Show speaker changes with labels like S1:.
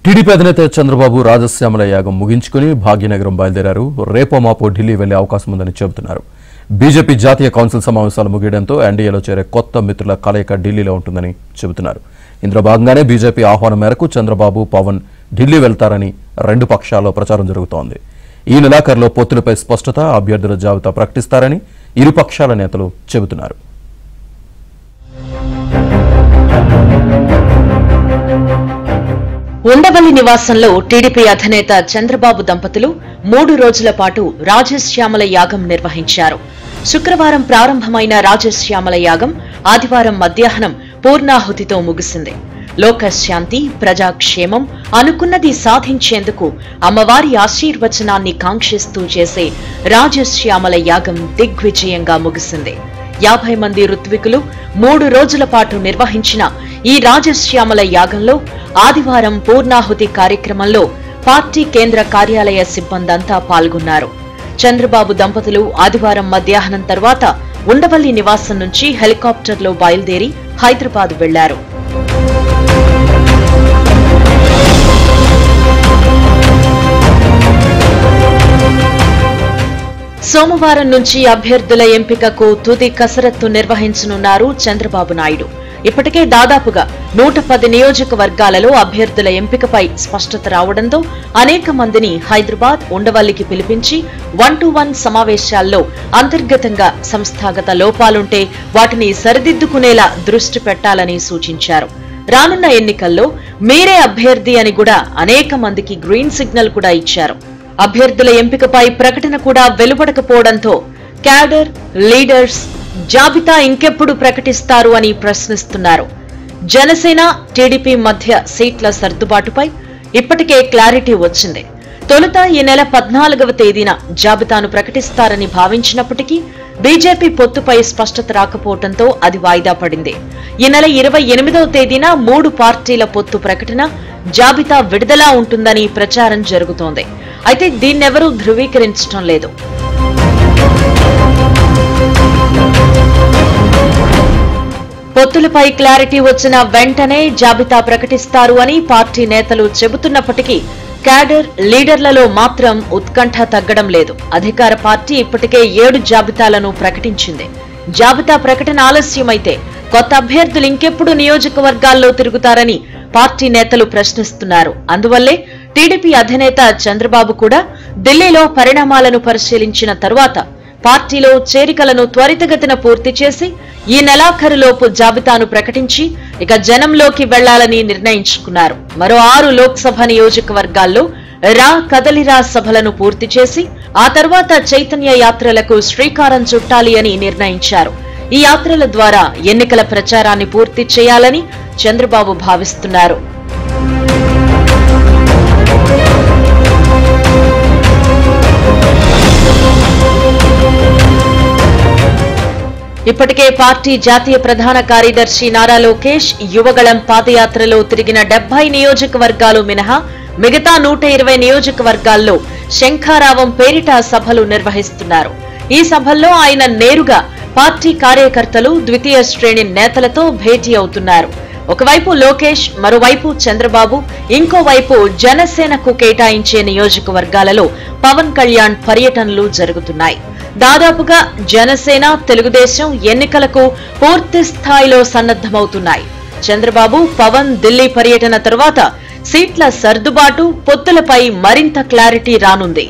S1: TDP అధినేత చంద్రబాబు రాజశ్యామల యాగం ముగించుకుని భాగ్యనగరం బయలుదేరారు. రేపో మాపో ఢిల్లీ వెళ్లే అవకాశం ఉందని చెబుతున్నారు. బీజేపీ జాతీయ కౌన్సిల్ సమావేశాలు ముగియడంతో ఎన్డీఏలో చేరే కొత్త మిత్రుల కలయిక ఢిల్లీలో ఉంటుందని చెబుతున్నారు. ఇందులో భాగంగానే బీజేపీ ఆహ్వానం మేరకు చంద్రబాబు, పవన్ ఢిల్లీ వెళ్తారని రెండు పక్షాల్లో ప్రచారం జరుగుతోంది. ఈ నెలాఖరులో పొత్తులపై స్పష్టత, అభ్యర్థుల జాబితా ప్రకటిస్తారని ఇరు పక్షాల నేతలు చెబుతున్నారు.
S2: ఉండవల్లి నివాసంలో టీడీపీ అధినేత చంద్రబాబు దంపతులు 3 రోజుల పాటు రాజశ్యామల యాగం నిర్వహించారు. శుక్రవారం ప్రారంభమైన రాజశ్యామల యాగం ఆదివారం మధ్యాహ్నం పూర్ణాహుతితో ముగిసింది. లోకశాంతి, ప్రజాక్షేమం అనుకున్నది సాధించేందుకు అమ్మవారి ఆశీర్వచనాన్ని కాంక్షిస్తూ చేసే రాజశ్యామల యాగం దిగ్విజయంగా ముగిసింది. 50 మంది ఋత్వికులు 3 రోజుల పాటు నిర్వహించిన ఈ రాజశ్యామల యాగంలో ఆదివారం పూర్ణాహుతి కార్యక్రమంలో పార్టీ కేంద్ర కార్యాలయ సిబ్బందంతా పాల్గొన్నారు. చంద్రబాబు దంపతులు ఆదివారం మధ్యాహ్నం తర్వాత ఉండవల్లి నివాసం నుంచి హెలికాప్టర్లో బయలుదేరి హైదరాబాద్ వెళ్లారు. సోమవారం నుంచి అభ్యర్థుల ఎంపికకు తుది కసరత్తు నిర్వహించనున్నారు చంద్రబాబు నాయుడు. ఇప్పటికే దాదాపుగా 110 నియోజకవర్గాలలో అభ్యర్థుల ఎంపికపై స్పష్టత రావడంతో అనేక మందిని హైదరాబాద్, ఉండవల్లికి పిలిపించి 1-to-1 సమావేశాల్లో అంతర్గతంగా సంస్థాగత లోపాలుంటే వాటిని సరిదిద్దుకునేలా దృష్టి పెట్టాలని సూచించారు. రానున్న ఎన్నికల్లో మీరే అభ్యర్థి అని కూడా అనేక మందికి గ్రీన్ సిగ్నల్ కూడా ఇచ్చారు. అభ్యర్థుల ఎంపికపై ప్రకటన కూడా వెలువడకపోవడంతో క్యాడర్, లీడర్స్ జాబితా ఇంకెప్పుడు ప్రకటిస్తారు అని ప్రశ్నిస్తున్నారు. జనసేన, టీడీపీ మధ్య సీట్ల సర్దుబాటుపై ఇప్పటికే క్లారిటీ వచ్చింది. తొలుత ఈ నెల 14వ తేదీన జాబితాను ప్రకటిస్తారని భావించినప్పటికీ బీజేపీ పొత్తుపై స్పష్టత రాకపోవడంతో అది వాయిదా పడింది. ఈ నెల 28వ తేదీన 3 పార్టీల పొత్తు ప్రకటన, జాబితా విడుదల ఉంటుందని ప్రచారం జరుగుతోంది. అయితే దీన్నెవరూ ధృవీకరించడం లేదు. పొత్తులపై క్లారిటీ వచ్చిన వెంటనే జాబితా ప్రకటిస్తారు అని పార్టీ నేతలు చెబుతున్నప్పటికీ క్యాడర్, లీడర్లలో మాత్రం ఉత్కంఠ తగ్గడం లేదు. అధికార పార్టీ ఇప్పటికే 7 జాబితాలను ప్రకటించింది. జాబితా ప్రకటన ఆలస్యమైతే కొత్త అభ్యర్థులు ఇంకెప్పుడు నియోజకవర్గాల్లో తిరుగుతారని పార్టీ నేతలు ప్రశ్నిస్తున్నారు. అందువల్లే టీడీపీ అధినేత చంద్రబాబు కూడా ఢిల్లీలో పరిణామాలను పరిశీలించిన తరువాత పార్టీలో చేరికలను త్వరితగతిన పూర్తి చేసి ఈ నెలాఖరులోపు జాబితాను ప్రకటించి ఇక జనంలోకి వెళ్లాలని నిర్ణయించుకున్నారు. మరో 6 లోక్సభ నియోజకవర్గాల్లో కదలిరా సభలను పూర్తి చేసి ఆ తర్వాత చైతన్య యాత్రలకు శ్రీకారం చుట్టాలి అని నిర్ణయించారు. ఈ యాత్రల ద్వారా ఎన్నికల ప్రచారాన్ని పూర్తి చేయాలని చంద్రబాబు భావిస్తున్నారు. ఇప్పటికే పార్టీ జాతీయ ప్రధాన కార్యదర్శి నారా లోకేష్ యువగళం పాదయాత్రలో తిరిగిన 70 నియోజకవర్గాలు మినహా మిగతా 120 నియోజకవర్గాల్లో శంఖారావం పేరిట సభలు నిర్వహిస్తున్నారు. ఈ సభల్లో ఆయన నేరుగా పార్టీ కార్యకర్తలు, ద్వితీయ శ్రేణి నేతలతో భేటీ అవుతున్నారు. ఒకవైపు లోకేష్, మరోవైపు చంద్రబాబు, ఇంకోవైపు జనసేనకు కేటాయించే నియోజకవర్గాలలో పవన్ కళ్యాణ్ పర్యటనలు జరుగుతున్నాయి. దాదాపుగా జనసేన, తెలుగుదేశం ఎన్నికలకు పూర్తి స్థాయిలో సన్నద్దమవుతున్నాయి. చంద్రబాబు, పవన్ ఢిల్లీ పర్యటన తర్వాత సీట్ల సర్దుబాటు, పొత్తులపై మరింత క్లారిటీ రానుంది.